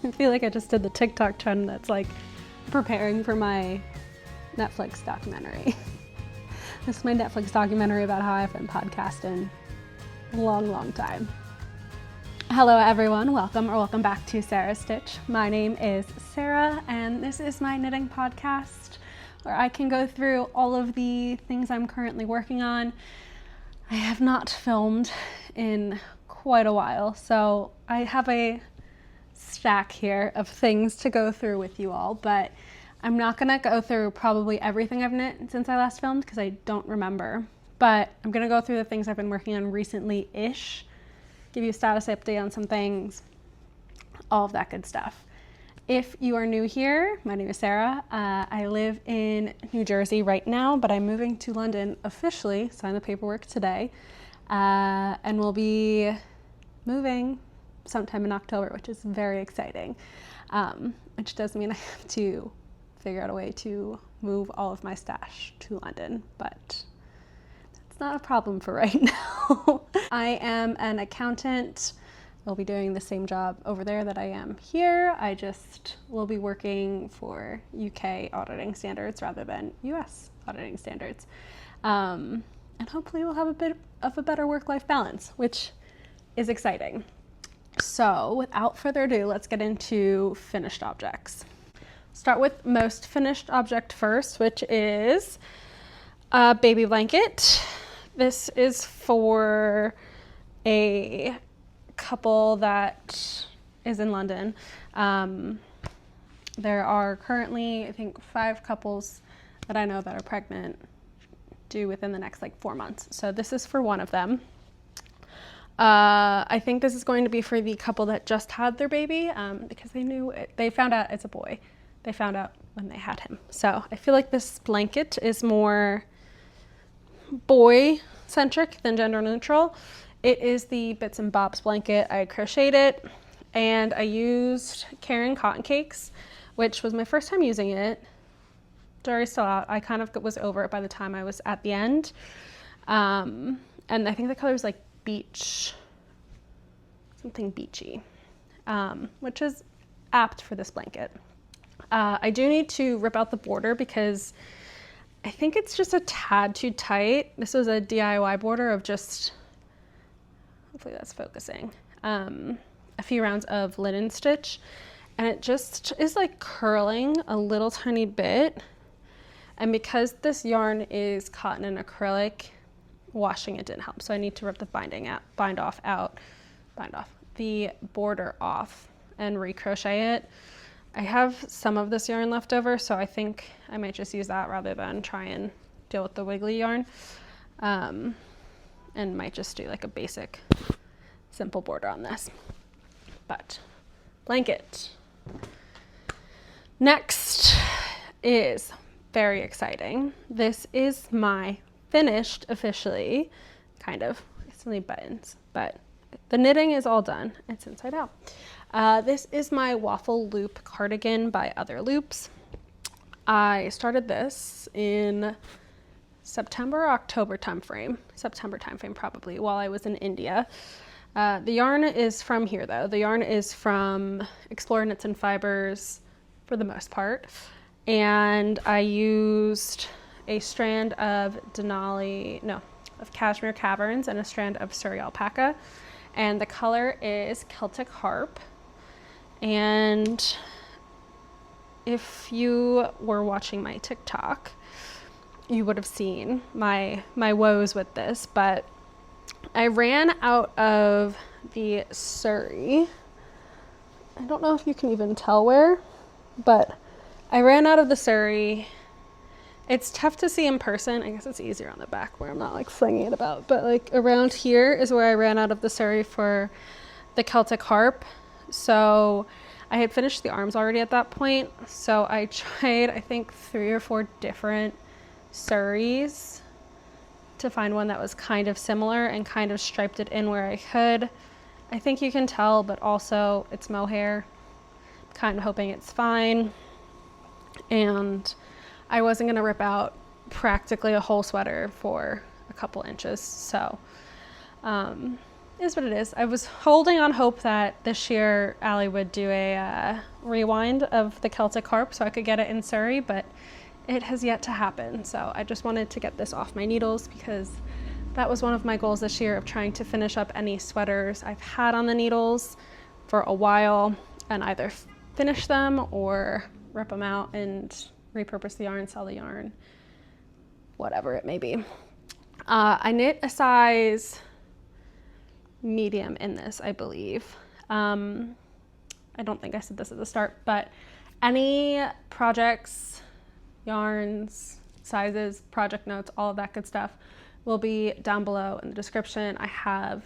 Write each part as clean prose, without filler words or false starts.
I feel like I just did the TikTok trend that's like preparing for my Netflix documentary. This is my Netflix documentary about how I've been podcasting a long time. Hello everyone, welcome back to Sarah's Stitch. My name is Sarah and this is my knitting podcast where I can go through all of the things I'm currently working on. I have not filmed in quite a while, so I have a stack here of things to go through with you all, but I'm not gonna go through probably everything I've knit since I last filmed because I don't remember, but I'm gonna go through the things I've been working on recently-ish, give you a status update on some things, all of that good stuff. If you are new here, my name is Sarah. I live in New Jersey right now, but I'm moving to London officially, signed the paperwork today, and we'll be moving sometime in October, which is very exciting, which does mean I have to figure out a way to move all of my stash to London, but that's not a problem for right now. I am an accountant. I'll be doing the same job over there that I am here. I just will be working for UK auditing standards rather than US auditing standards. And hopefully we'll have a bit of a better work-life balance, which is exciting. So without further ado, let's get into finished objects. Start with most finished object first, which is a baby blanket. This is for a couple that is in London. There are currently, I think, 5 couples that I know that are pregnant due within the next 4 months. So this is for one of them. I think this is going to be for the couple that just had their baby because they found out it's a boy. They found out when they had him. So I feel like this blanket is more boy centric than gender neutral. It is the Bits and Bobs blanket. I crocheted it and I used Caron cotton cakes, which was my first time using it. Jury's still out. I kind of was over it by the time I was at the end. And I think the color was like beach, something beachy, which is apt for this blanket. I do need to rip out the border because I think it's just a tad too tight. This was a DIY border of just, hopefully that's focusing, a few rounds of linen stitch, and it just is like curling a little tiny bit. And because this yarn is cotton and acrylic, washing it didn't help. So I need to rip the bind off the border off and recrochet it. I have some of this yarn left over, so I think I might just use that rather than try and deal with the wiggly yarn. And might just do like a basic simple border on this. But blanket. Next is very exciting. This is my finished, officially, kind of. It's only buttons, but the knitting is all done. It's inside out. This is my Waffle loop cardigan by Other Loops. I started this in September, October timeframe. September timeframe probably, while I was in India. The yarn is from here though. The yarn is from Explore Knits and Fibers for the most part. And I used a strand of Cashmere Caverns and a strand of Surrey Alpaca. And the color is Celtic Harp. And if you were watching my TikTok, you would have seen my woes with this, but I ran out of the Surrey. I don't know if you can even tell where, but I ran out of the Surrey. It's tough to see in person. I guess it's easier on the back where I'm not like flinging it about, but like around here is where I ran out of the Surrey for the Celtic Harp. So I had finished the arms already at that point. So I tried, I think 3 or 4 different Surreys to find one that was kind of similar and kind of striped it in where I could. I think you can tell, but also it's mohair. Kind of hoping it's fine. And I wasn't gonna rip out practically a whole sweater for a couple inches. So it is what it is. I was holding on hope that this year Allie would do a rewind of the Celtic harp so I could get it in Surrey, but it has yet to happen. So I just wanted to get this off my needles because that was one of my goals this year, of trying to finish up any sweaters I've had on the needles for a while and either finish them or rip them out and repurpose the yarn, sell the yarn, whatever it may be. I knit a size medium in this, I believe. I don't think I said this at the start, but any projects, yarns, sizes, project notes, all of that good stuff will be down below in the description. I have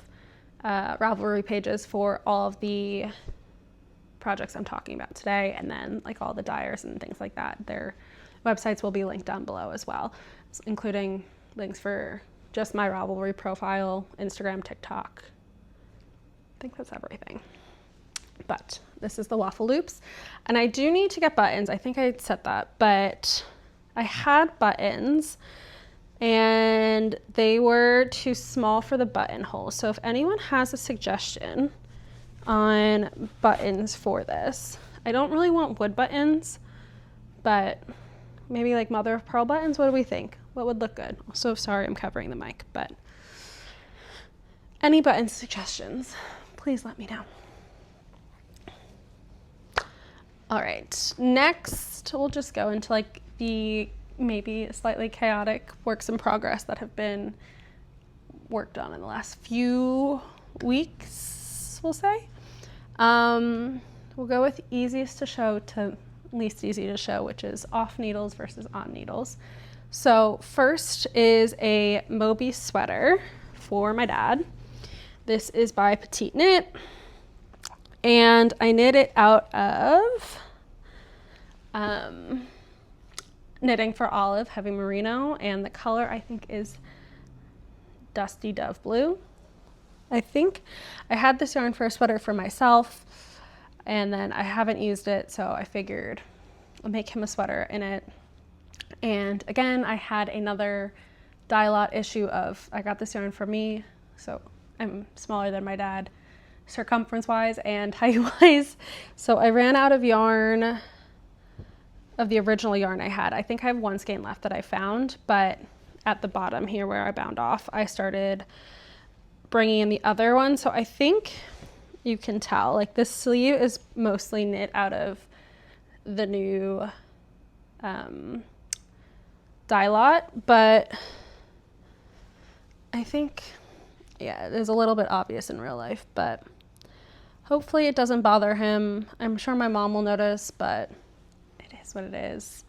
Ravelry pages for all of the projects I'm talking about today, and then like all the dyers and things like that. Their websites will be linked down below as well, including links for just my Ravelry profile, Instagram, TikTok. I think that's everything. But this is the waffle loops, and I do need to get buttons. I think I said that, but I had buttons and they were too small for the buttonhole. So if anyone has a suggestion on buttons for this, I don't really want wood buttons, but maybe like mother of pearl buttons. What do we think? What would look good? So sorry, I'm covering the mic, but any button suggestions, please let me know. All right, next we'll just go into like the maybe slightly chaotic works in progress that have been worked on in the last few weeks, we'll say. We'll go with easiest to show to least easy to show, which is off needles versus on needles. So first is a Moby sweater for my dad. This is by Petite Knit, and I knit it out of Knitting for Olive Heavy Merino, and the color I think is Dusty Dove Blue. I think I had this yarn for a sweater for myself, and then I haven't used it, so I figured I'll make him a sweater in it. And again, I had another dye lot issue of, I got this yarn for me, so I'm smaller than my dad circumference wise and height wise, so I ran out of yarn, of the original yarn I had. I think I have one skein left that I found, but at the bottom here where I bound off, I started bringing in the other one. So I think you can tell, like this sleeve is mostly knit out of the new dye lot, but I think, yeah, it is a little bit obvious in real life, but hopefully it doesn't bother him. I'm sure my mom will notice, but it is what it is.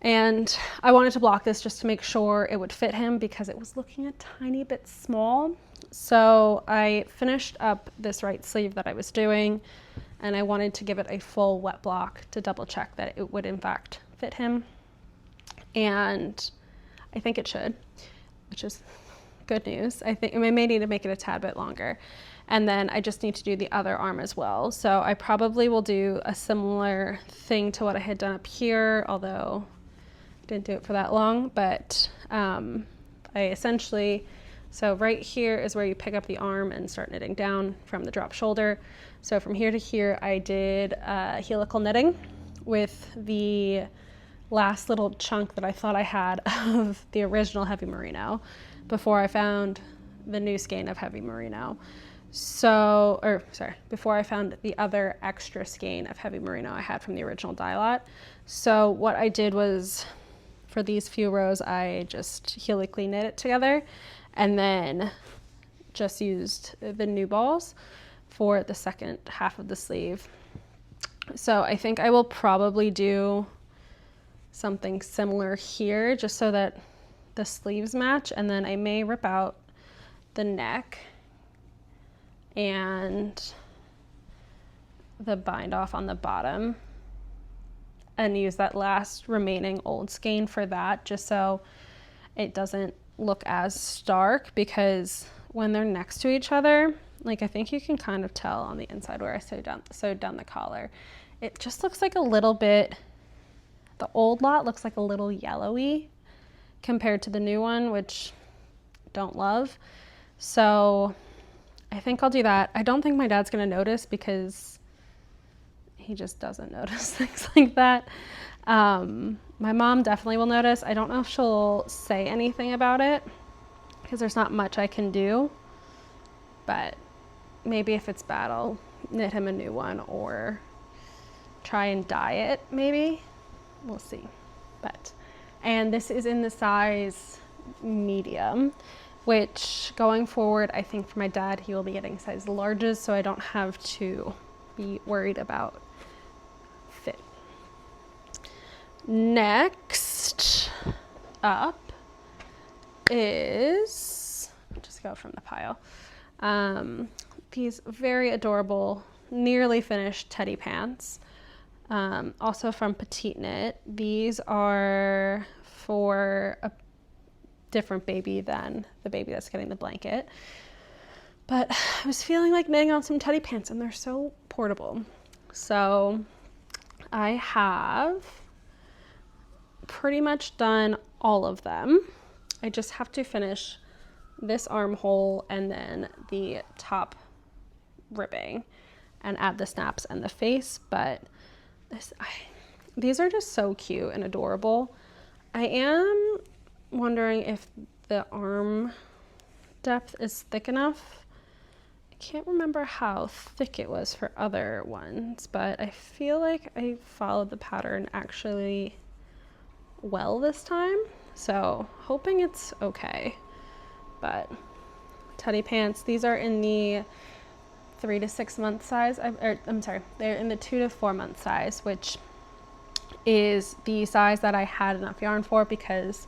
And I wanted to block this just to make sure it would fit him because it was looking a tiny bit small. So I finished up this right sleeve that I was doing, and I wanted to give it a full wet block to double check that it would in fact fit him. And I think it should, which is good news. I think I may need to make it a tad bit longer. And then I just need to do the other arm as well. So I probably will do a similar thing to what I had done up here, although I didn't do it for that long. But I essentially, so right here is where you pick up the arm and start knitting down from the drop shoulder. So from here to here, I did helical knitting with the last little chunk that I thought I had of the original Heavy Merino before I found the new skein of Heavy Merino. So, or sorry, before I found the other extra skein of Heavy Merino I had from the original dye lot. So what I did was, for these few rows, I just helically knit it together and then just used the new balls for the second half of the sleeve. So I think I will probably do something similar here just so that the sleeves match, and then I may rip out the neck and the bind off on the bottom and use that last remaining old skein for that, just so it doesn't look as stark, because when they're next to each other, like I think you can kind of tell on the inside where I sewed down the collar, it just looks like a little bit, the old lot looks like a little yellowy compared to the new one, which I don't love. So I think I'll do that. I don't think my dad's gonna notice because he just doesn't notice things like that. My mom definitely will notice. I don't know if she'll say anything about it because there's not much I can do, but maybe if it's bad, I'll knit him a new one or try and dye it, maybe. We'll see. And this is in the size medium, which going forward, I think for my dad, he will be getting size larges, so I don't have to be worried about fit. Next up is, I'll just go from the pile, these very adorable, nearly finished teddy pants, also from Petite Knit. These are for a different baby than the baby that's getting the blanket, but I was feeling like knitting on some teddy pants and they're so portable. So I have pretty much done all of them. I just have to finish this armhole and then the top ribbing and add the snaps and the face, but these are just so cute and adorable. I am wondering if the arm depth is thick enough. I can't remember how thick it was for other ones, but I feel like I followed the pattern actually well this time, so hoping it's okay. But teddy pants, these are in the 3 to 6 month size. I'm sorry, they're in the 2 to 4 month size, which is the size that I had enough yarn for because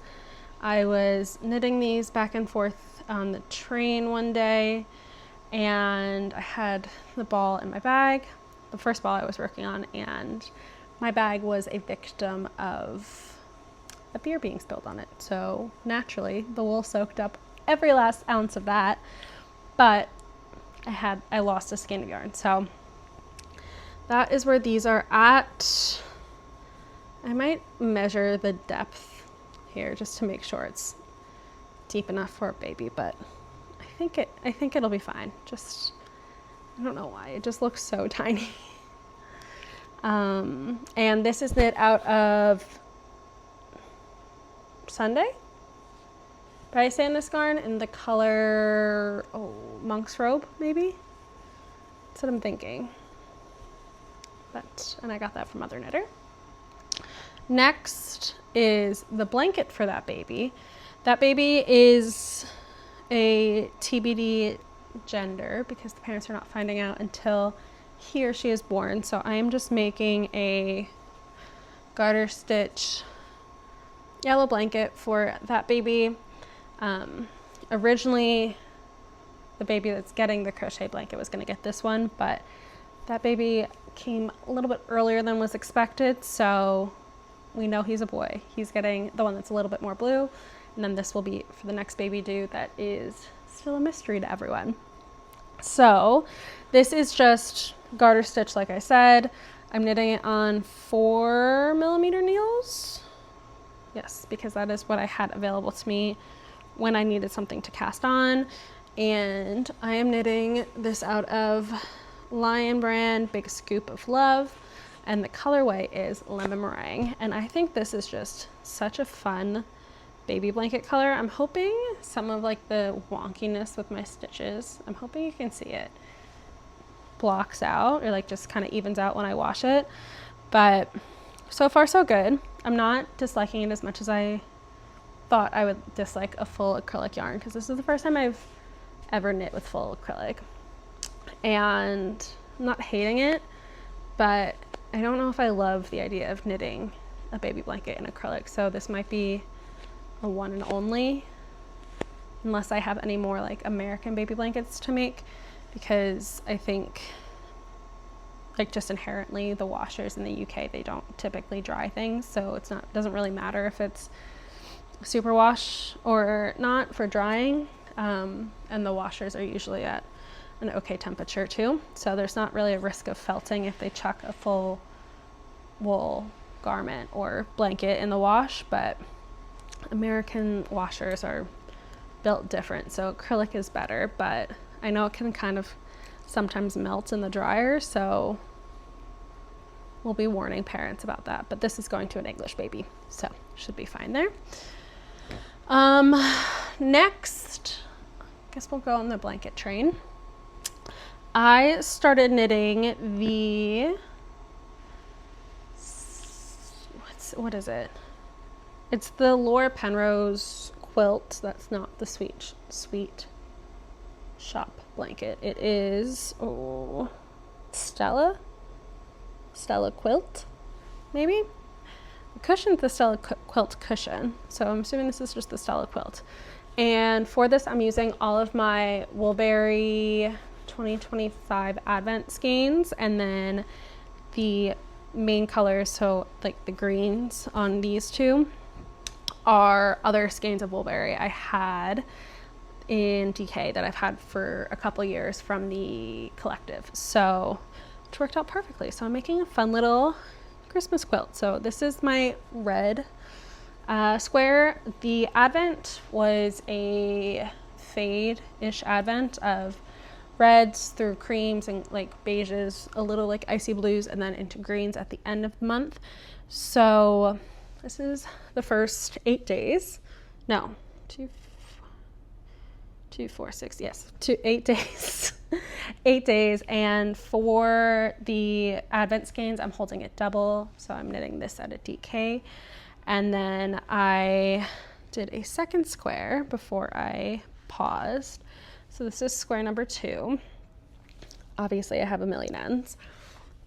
I was knitting these back and forth on the train one day and I had the ball in my bag, the first ball I was working on, and my bag was a victim of a beer being spilled on it. So naturally the wool soaked up every last ounce of that, but I lost a skein of yarn. So that is where these are at. I might measure the depth here just to make sure it's deep enough for a baby, but I think it'll be fine. Just, I don't know why, it just looks so tiny. And this is knit out of Sunday by Sandnes Garn in the color, monk's robe, maybe? That's what I'm thinking. And I got that from Mother Knitter. Next is the blanket for that baby. That baby is a TBD gender because the parents are not finding out until he or she is born. So I am just making a garter stitch yellow blanket for that baby. Originally, the baby that's getting the crochet blanket was going to get this one, but that baby came a little bit earlier than was expected, so we know he's a boy. He's getting the one that's a little bit more blue, and then this will be for the next baby due that is still a mystery to everyone. So this is just garter stitch, like I said. I'm knitting it on 4mm needles. Yes, because that is what I had available to me when I needed something to cast on. And I am knitting this out of Lion Brand Big Scoop of Love, and the colorway is Lemon Meringue. And I think this is just such a fun baby blanket color. I'm hoping some of like the wonkiness with my stitches, I'm hoping you can see it, blocks out or like just kind of evens out when I wash it. But so far so good. I'm not disliking it as much as I thought I would dislike a full acrylic yarn, because this is the first time I've ever knit with full acrylic, and I'm not hating it, but I don't know if I love the idea of knitting a baby blanket in acrylic. So this might be a one and only, unless I have any more like American baby blankets to make, because I think like just inherently the washers in the UK, they don't typically dry things, so it's not, doesn't really matter if it's superwash or not for drying, and the washers are usually at an okay temperature too, so there's not really a risk of felting if they chuck a full wool garment or blanket in the wash. But American washers are built different, so acrylic is better, but I know it can kind of sometimes melt in the dryer, so we'll be warning parents about that. But this is going to an English baby, so should be fine there. Next, I guess we'll go on the blanket train. I started knitting the, what is it? It's the Laura Penrose quilt. That's not the sweet shop blanket. It is, Stella quilt, maybe? The cushion's the Stella quilt cushion, so I'm assuming this is just the Stella quilt. And for this, I'm using all of my Woolberry 2025 Advent skeins, and then the main colors, so like the greens on these two, are other skeins of Woolberry I had in DK that I've had for a couple years from the collective. So it worked out perfectly. So I'm making a fun little Christmas quilt. So this is my red square. The Advent was a fade-ish Advent of reds through creams and like beiges, a little like icy blues, and then into greens at the end of the month. So this is the first 8 days. No, 8 days. 8 days. And for the Advent skeins, I'm holding it double. So I'm knitting this at a DK. And then I did a second square before I paused. So this is square number 2. Obviously I have a million ends.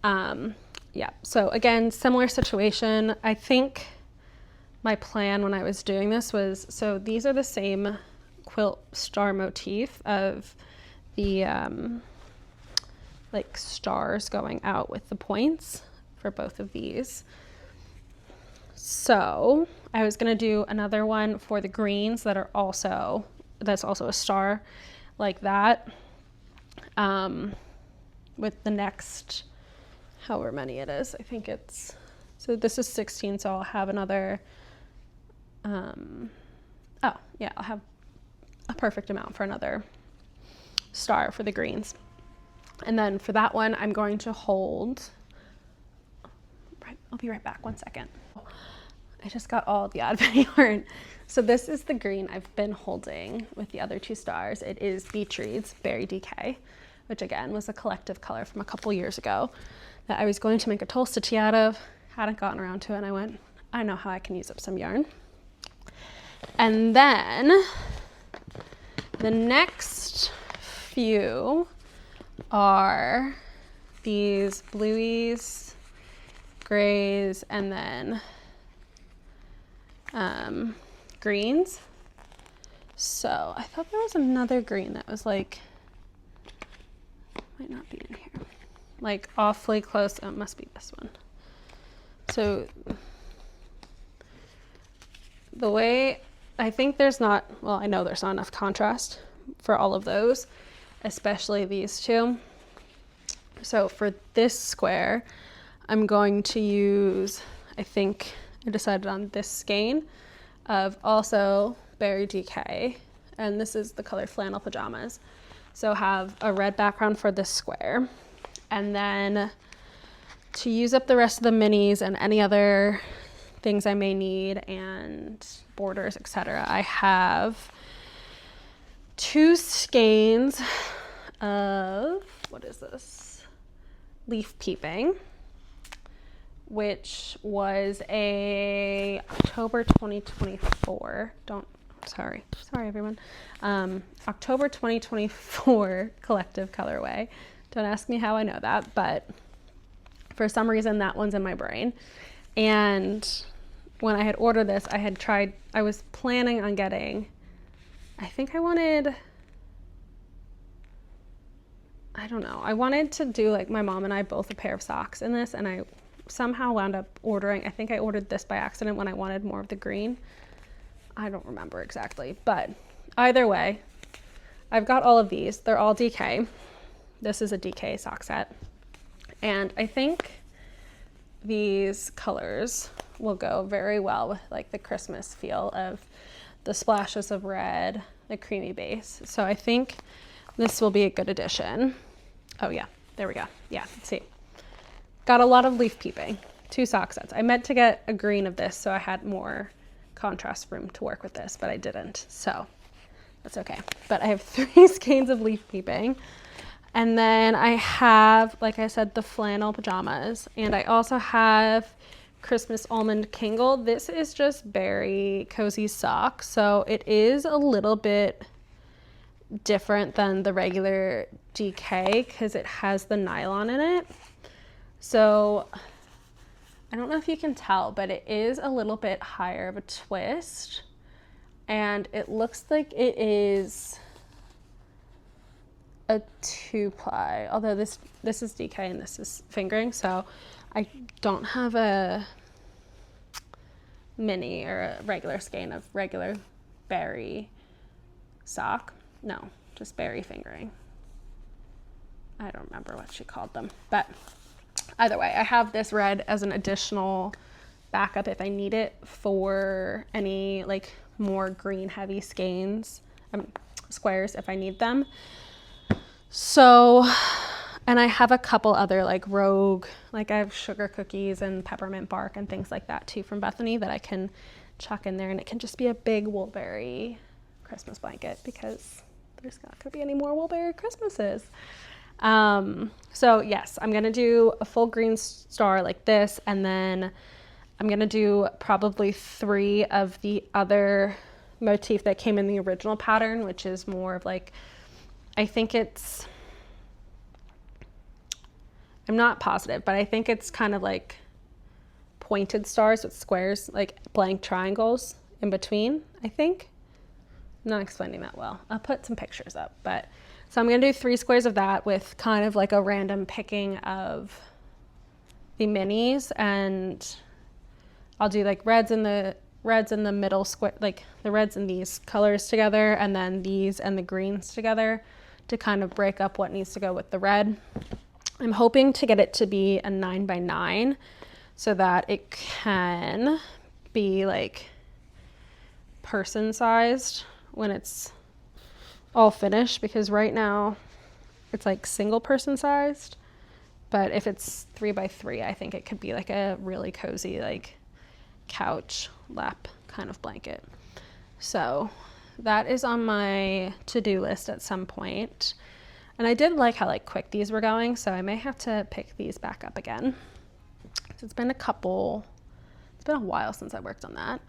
Yeah, so again, similar situation. I think my plan when I was doing this was, so these are the same quilt star motif of the like stars going out with the points for both of these. So I was gonna do another one for the greens that's also a star like that, with the next however many it is. I think it's, so this is 16, so I'll have another, oh yeah, I'll have a perfect amount for another star for the greens. And then for that one, I'm going to hold, I'll be right back, 1 second. I just got all the Advent yarn. So this is the green I've been holding with the other 2 stars. It is Beach Reads Berry DK, which again was a collective color from a couple years ago that I was going to make a tulle stitchy out of, hadn't gotten around to it, and I went, I know how I can use up some yarn. And then the next few are these bluies, grays, and then greens. So I thought there was another green that was like, might not be in here, like awfully close. Oh, it must be this one. So the way, I think there's not, well, I know there's not enough contrast for all of those, especially these 2. So for this square, I'm going to use, I think I decided on this skein of also Berry DK, and this is the color Flannel Pajamas. So have a red background for this square, and then to use up the rest of the minis and any other things I may need and borders, etc., I have 2 skeins of, what is this? Leaf Peeping, which was a October 2024, sorry everyone, October 2024 collective colorway. Don't ask me how I know that, but for some reason that one's in my brain. And when I had ordered this, I was planning on getting, I think I wanted, I don't know, I wanted to do like my mom and I both a pair of socks in this, and I somehow wound up ordering, I think I ordered this by accident when I wanted more of the green. I don't remember exactly, but either way, I've got all of these. They're all DK. This is a DK sock set. And I think these colors will go very well with like the Christmas feel of the splashes of red, the creamy base. So I think this will be a good addition. Oh yeah, there we go. Yeah, see. Got a lot of leaf peeping. 2 sock sets. I meant to get a green of this so I had more contrast room to work with this, but I didn't. So that's okay. But I have 3 skeins of leaf peeping. And then I have, like I said, the flannel pajamas. And I also have Christmas almond kingle. This is just berry cozy sock. So it is a little bit different than the regular DK because it has the nylon in it. So I don't know if you can tell, but it is a little bit higher of a twist. And it looks like it is a 2-ply, although this is DK and this is fingering, so I don't have a mini or a regular skein of regular berry sock. No, just berry fingering. I don't remember what she called them, but either way, I have this red as an additional backup if I need it for any like more green heavy skeins, squares if I need them. So, and I have a couple other like rogue, like I have sugar cookies and peppermint bark and things like that too from Bethany that I can chuck in there, and it can just be a big woolberry Christmas blanket because there's not gonna be any more woolberry Christmases. So yes, I'm gonna do a full green star like this, and then I'm gonna do probably 3 of the other motif that came in the original pattern, which is more of like, I think it's, I'm not positive, but I think it's kind of like pointed stars with squares, like blank triangles in between, I think. I'm not explaining that well. I'll put some pictures up, but so I'm gonna do 3 squares of that with kind of like a random picking of the minis, and I'll do like reds in the middle square, like the reds and these colors together, and then these and the greens together to kind of break up what needs to go with the red. I'm hoping to get it to be a 9x9 so that it can be like person sized when it's all finished, because right now it's like single person sized, but if it's 3x3, I think it could be like a really cozy like couch lap kind of blanket. So that is on my to-do list at some point. And I did like how like quick these were going, so I may have to pick these back up again. So it's been a while since I worked on that.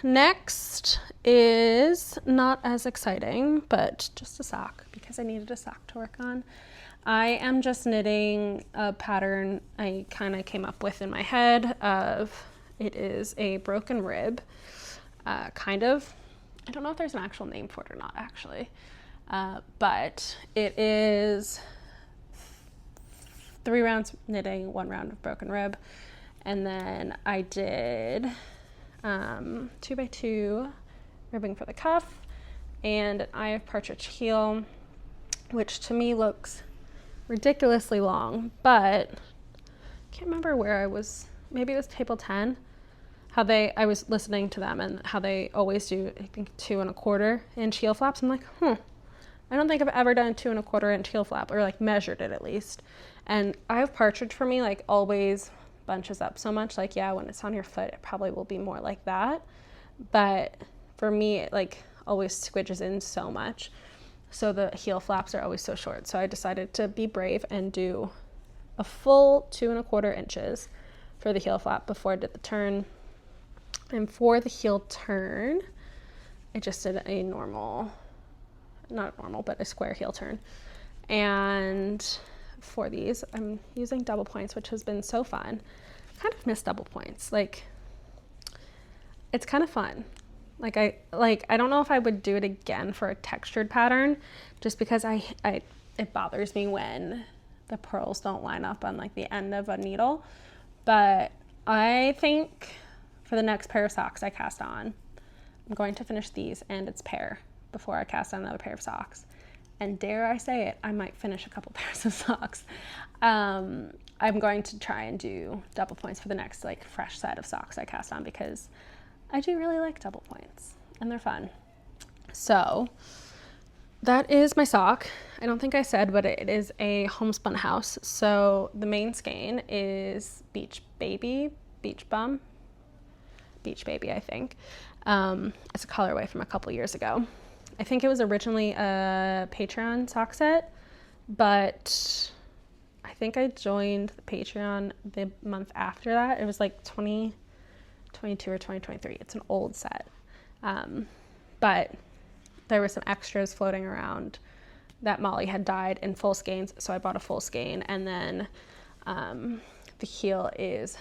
Next is not as exciting, but just a sock because I needed a sock to work on. I am just knitting a pattern I kind of came up with in my head of, it is a broken rib, kind of. I don't know if there's an actual name for it or not actually, but it is 3 rounds knitting, 1 round of broken rib. And then I did 2x2 ribbing for the cuff and an eye of partridge heel, which to me looks ridiculously long, but I can't remember where I was. Maybe it was table 10. I was listening to them and how they always do, I think 2 1/4 inch heel flaps. I'm like, I don't think I've ever done a 2 1/4 inch heel flap, or like measured it at least. And eye of partridge for me like always bunches up so much. Like, yeah, when it's on your foot, it probably will be more like that. But for me, it like always squidges in so much. So the heel flaps are always so short. So I decided to be brave and do a full 2 1/4 inches for the heel flap before I did the turn. And for the heel turn, I just did a normal, not normal, but a square heel turn. And for these, I'm using double points, which has been so fun. I kind of miss double points. Like, it's kind of fun. I don't know if I would do it again for a textured pattern, just because it bothers me when the purls don't line up on like the end of a needle. But I think for the next pair of socks I cast on, I'm going to finish these and its pair before I cast on another pair of socks. And dare I say it, I might finish a couple pairs of socks. I'm going to try and do double points for the next like fresh set of socks I cast on, because I do really like double points and they're fun. So that is my sock. I don't think I said, but it is a homespun house. So the main skein is Beach Baby, Beach Bum, Beach Baby, I think. It's a colorway from a couple years ago. I think it was originally a Patreon sock set, but I think I joined the Patreon the month after that. It was like 2022 or 2023. It's an old set. But there were some extras floating around that Molly had dyed in full skeins, so I bought a full skein. And then the heel is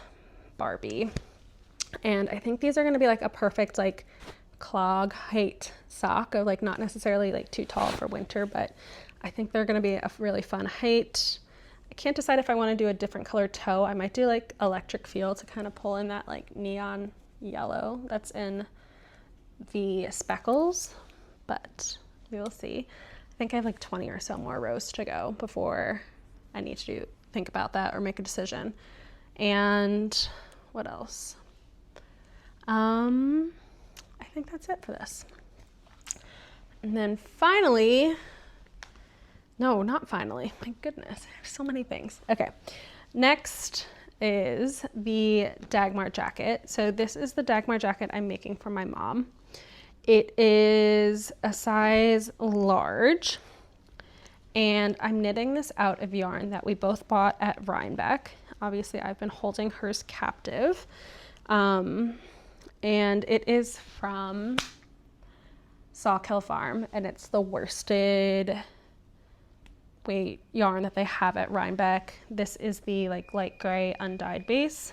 Barbie. And I think these are going to be like a perfect like clog height sock, of like not necessarily like too tall for winter, but I think they're going to be a really fun height. I can't decide if I want to do a different color toe. I might do like electric feel to kind of pull in that like neon yellow that's in the speckles, but we will see. I think I have like 20 or so more rows to go before I need to think about that or make a decision. And what else? I think that's it for this. And then finally, no, not finally, my goodness, I have so many things. Okay, next is the Dagmar jacket. So this is the Dagmar jacket I'm making for my mom. It is a size large, and I'm knitting this out of yarn that we both bought at Rhinebeck. Obviously, I've been holding hers captive. And it is from Sawkill Farm, and it's the worsted weight yarn that they have at Rhinebeck. This is the like light gray undyed base,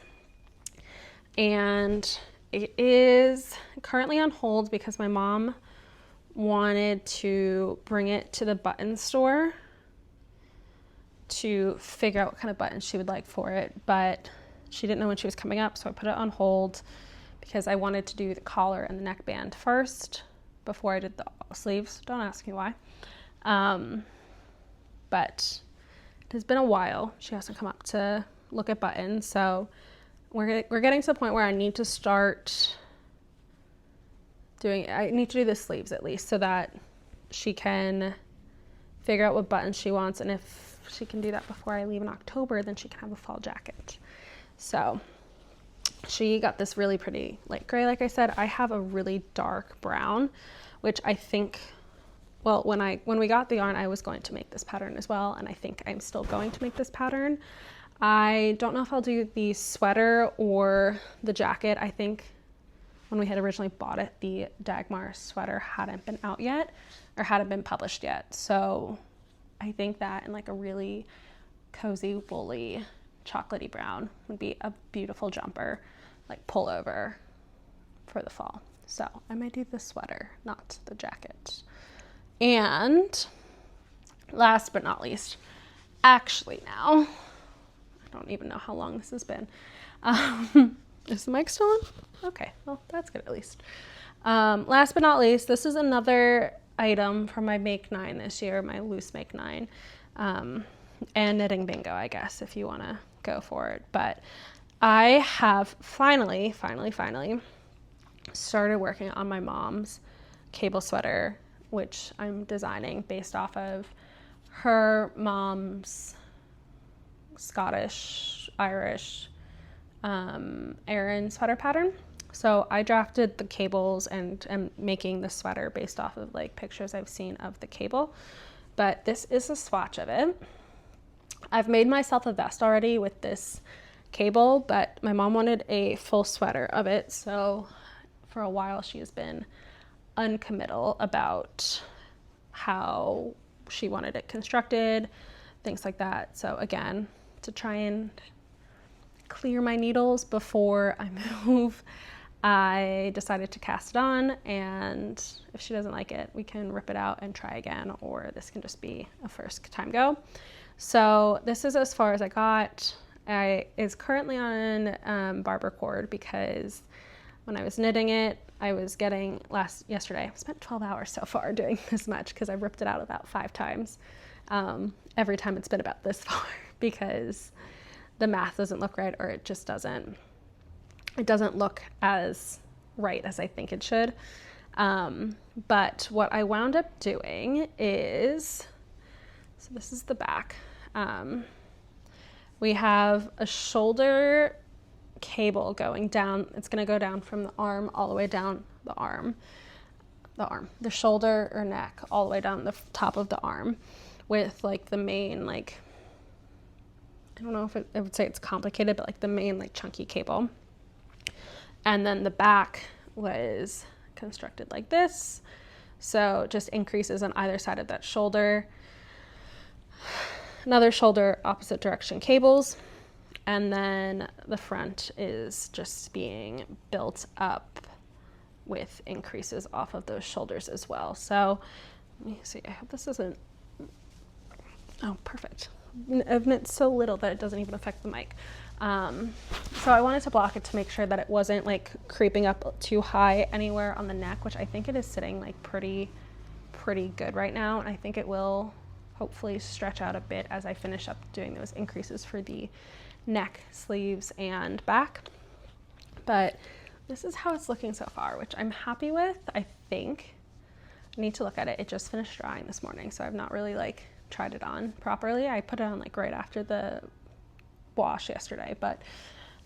and it is currently on hold because my mom wanted to bring it to the button store to figure out what kind of buttons she would like for it, but she didn't know when she was coming up, so I put it on hold because I wanted to do the collar and the neckband first before I did the sleeves. Don't ask me why. But it has been a while. She hasn't come up to look at buttons, so we're getting to the point where I need to start I need to do the sleeves at least so that she can figure out what buttons she wants, and if she can do that before I leave in October, then she can have a fall jacket. So she got this really pretty light gray, like I said. I have a really dark brown, which I think, well, when we got the yarn, I was going to make this pattern as well, and I think I'm still going to make this pattern. I don't know if I'll do the sweater or the jacket. I think when we had originally bought it, the Dagmar sweater hadn't been out yet, or hadn't been published yet. So I think that in like a really cozy, woolly, chocolatey brown would be a beautiful jumper, like pullover for the fall. So I might do the sweater, not the jacket. And last but not least, actually now, I don't even know how long this has been. Is the mic still on? Okay, well, that's good at least. Last but not least, this is another item from my Make 9 this year, my loose Make 9. And knitting bingo, I guess, if you want to go for it. But I have finally started working on my mom's cable sweater, which I'm designing based off of her mom's Scottish, Irish, Aran sweater pattern. So I drafted the cables and am making the sweater based off of like pictures I've seen of the cable. But this is a swatch of it. I've made myself a vest already with this cable, but my mom wanted a full sweater of it. So for a while she has been uncommittal about how she wanted it constructed, things like that. So again, to try and clear my needles before I move, I decided to cast it on, and if she doesn't like it, we can rip it out and try again, or this can just be a first time go. So this is as far as I got. It's currently on barber cord because when I was knitting it, I was getting yesterday, I spent 12 hours so far doing this much because I ripped it out about 5 times. Every time it's been about this far because the math doesn't look right, or it doesn't look as right as I think it should. But what I wound up doing is, so this is the back. We have a shoulder cable going down. It's going to go down from the arm all the way down the shoulder or neck all the way down the top of the arm, with like the main, like, I don't know if I would say it's complicated, but like the main like chunky cable. And then the back was constructed like this. So just increases on either side of that shoulder. Another shoulder opposite direction cables. And then the front is just being built up with increases off of those shoulders as well. So let me see, I hope this isn't, oh, perfect. I've knit so little that it doesn't even affect the mic. So I wanted to block it to make sure that it wasn't like creeping up too high anywhere on the neck, which I think it is sitting like pretty good right now. And I think it will hopefully stretch out a bit as I finish up doing those increases for the neck, sleeves, and back. But this is how it's looking so far, which I'm happy with. I think I need to look at it. It just finished drying this morning, so I've not really like tried it on properly. I put it on like right after the wash yesterday, but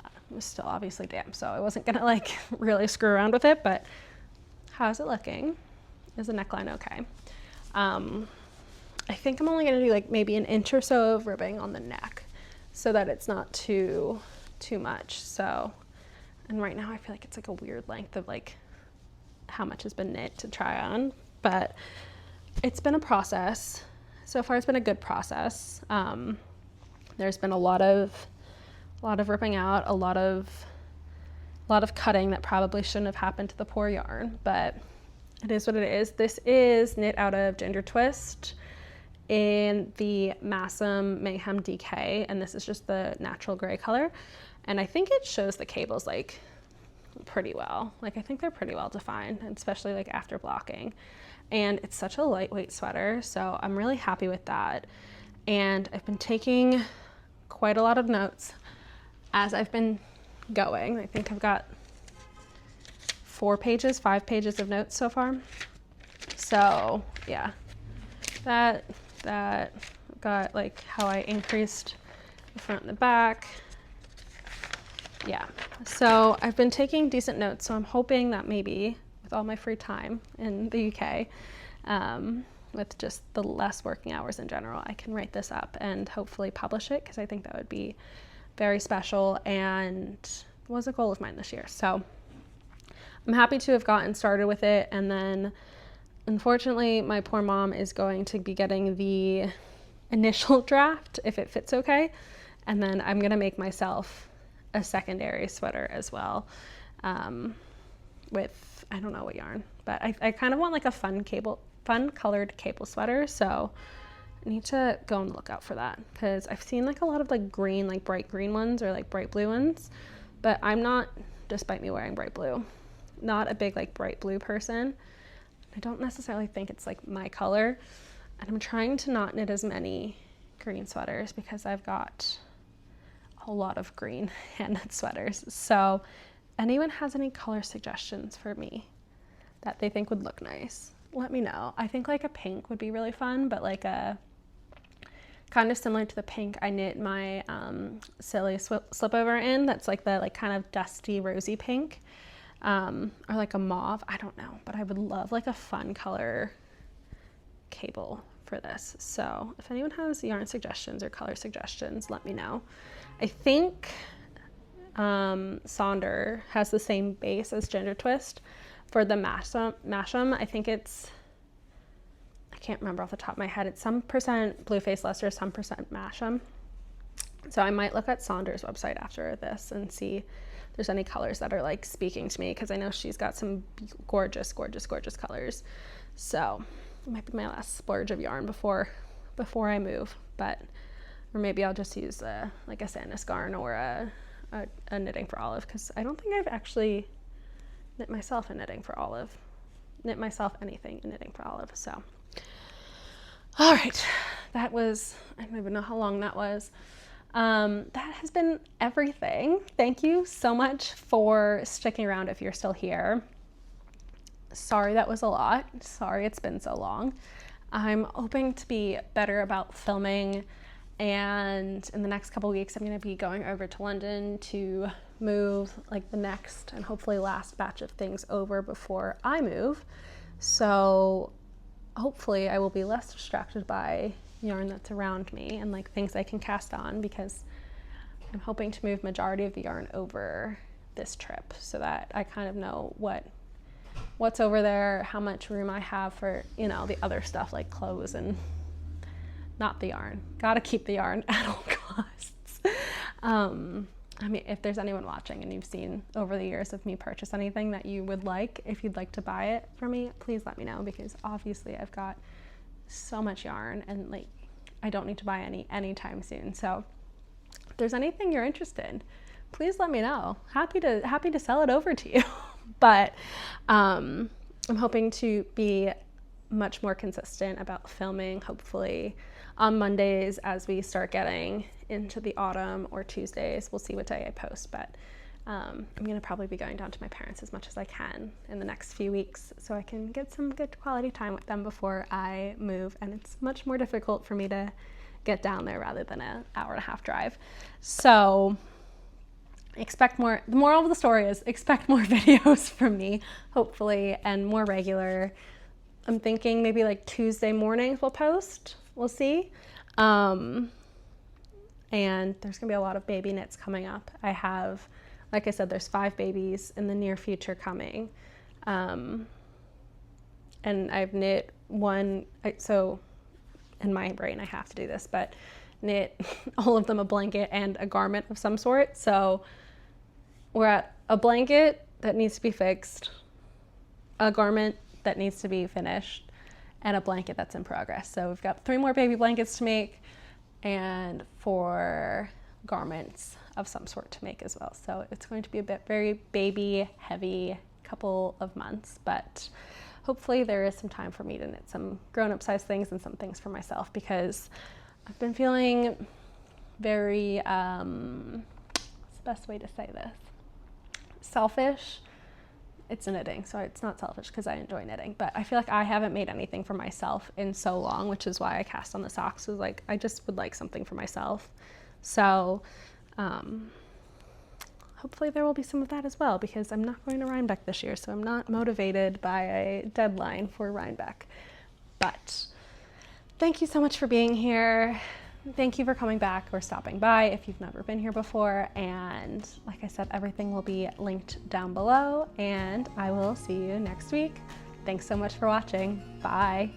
it was still obviously damp, so I wasn't gonna like really screw around with it. But how's it looking? Is the neckline okay? I think I'm only gonna do like maybe an inch or so of ribbing on the neck so that it's not too much. So, and right now I feel like it's like a weird length of like how much has been knit to try on, but it's been a process. So far it's been a good process. There's been a lot of ripping out, a lot of cutting that probably shouldn't have happened to the poor yarn, but it is what it is. This is knit out of Ginger Twist in the Massam Mayhem DK, and this is just the natural gray color. And I think it shows the cables like pretty well. Like I think they're pretty well defined, especially like after blocking. And it's such a lightweight sweater, so I'm really happy with that. And I've been taking quite a lot of notes as I've been going. I think I've got 5 pages of notes so far. So yeah, that got like how I increased the front and the back. Yeah, so I've been taking decent notes, so I'm hoping that maybe with all my free time in the UK, with just the less working hours in general, I can write this up and hopefully publish it, because I think that would be very special and was a goal of mine this year. So I'm happy to have gotten started with it. And then unfortunately my poor mom is going to be getting the initial draft if it fits okay, and then I'm gonna make myself a secondary sweater as well, with, I don't know what yarn, but I kind of want like a fun colored cable sweater. So I need to go on the lookout for that, because I've seen like a lot of like green, like bright green ones or like bright blue ones, but I'm not, despite me wearing bright blue, not a big like bright blue person. I don't necessarily think it's like my color, and I'm trying to not knit as many green sweaters because I've got a lot of green hand knit sweaters. So anyone has any color suggestions for me that they think would look nice, let me know. I think like a pink would be really fun, but like a kind of similar to the pink I knit my silly slipover in, that's like the like kind of dusty rosy pink, or like a mauve, I don't know, but I would love like a fun color cable for this. So if anyone has yarn suggestions or color suggestions, let me know. I think Sonder has the same base as Ginger Twist for the Masham. I think it's, I can't remember off the top of my head, it's some percent Blueface Leicester, some percent Masham. So I might look at Sonder's website after this and see if there's any colors that are like speaking to me, because I know she's got some gorgeous colors. So it might be my last splurge of yarn before I move, but, or maybe I'll just use like a Sandnes Garn or a Knitting for Olive, because I don't think I've actually knit myself anything in Knitting for Olive. So all right, that was, I don't even know how long that was. That has been everything. Thank you so much for sticking around if you're still here. sorry that was a lot. Sorry it's been so long. I'm hoping to be better about filming, and in the next couple weeks I'm going to be going over to London to move like the next and hopefully last batch of things over before I move. So hopefully I will be less distracted by yarn that's around me and like things I can cast on, because I'm hoping to move majority of the yarn over this trip so that I kind of know what's over there, how much room I have for, you know, the other stuff like clothes and not the yarn. Gotta keep the yarn at all costs. I mean, if there's anyone watching and you've seen over the years of me purchase anything that you would like, if you'd like to buy it from me, please let me know, because obviously I've got so much yarn and like I don't need to buy any anytime soon. So if there's anything you're interested in, please let me know. Happy to sell it over to you. But I'm hoping to be much more consistent about filming, hopefully on Mondays as we start getting into the autumn, or Tuesdays. We'll see what day I post, but I'm going to probably be going down to my parents as much as I can in the next few weeks so I can get some good quality time with them before I move. And it's much more difficult for me to get down there rather than an hour-and-a-half drive. So expect more. The moral of the story is expect more videos from me, hopefully, and more regular. I'm thinking maybe like Tuesday mornings we'll post. We'll see. And there's gonna be a lot of baby knits coming up. I have, like I said, there's 5 babies in the near future coming. And I've knit one, so in my brain I have to do this, but knit all of them a blanket and a garment of some sort. So we're at a blanket that needs to be fixed, a garment that needs to be finished, and a blanket that's in progress. So we've got 3 more baby blankets to make and 4 garments of some sort to make as well. So it's going to be a very baby heavy couple of months, but hopefully there is some time for me to knit some grown-up size things and some things for myself, because I've been feeling very, what's the best way to say this? Selfish. It's knitting, so it's not selfish because I enjoy knitting, but I feel like I haven't made anything for myself in so long, which is why I cast on the socks. Was like, I just would like something for myself. So hopefully there will be some of that as well, because I'm not going to Rhinebeck this year, so I'm not motivated by a deadline for Rhinebeck. But thank you so much for being here. Thank you for coming back or stopping by if you've never been here before. And like I said, everything will be linked down below, and I will see you next week. Thanks so much for watching. Bye.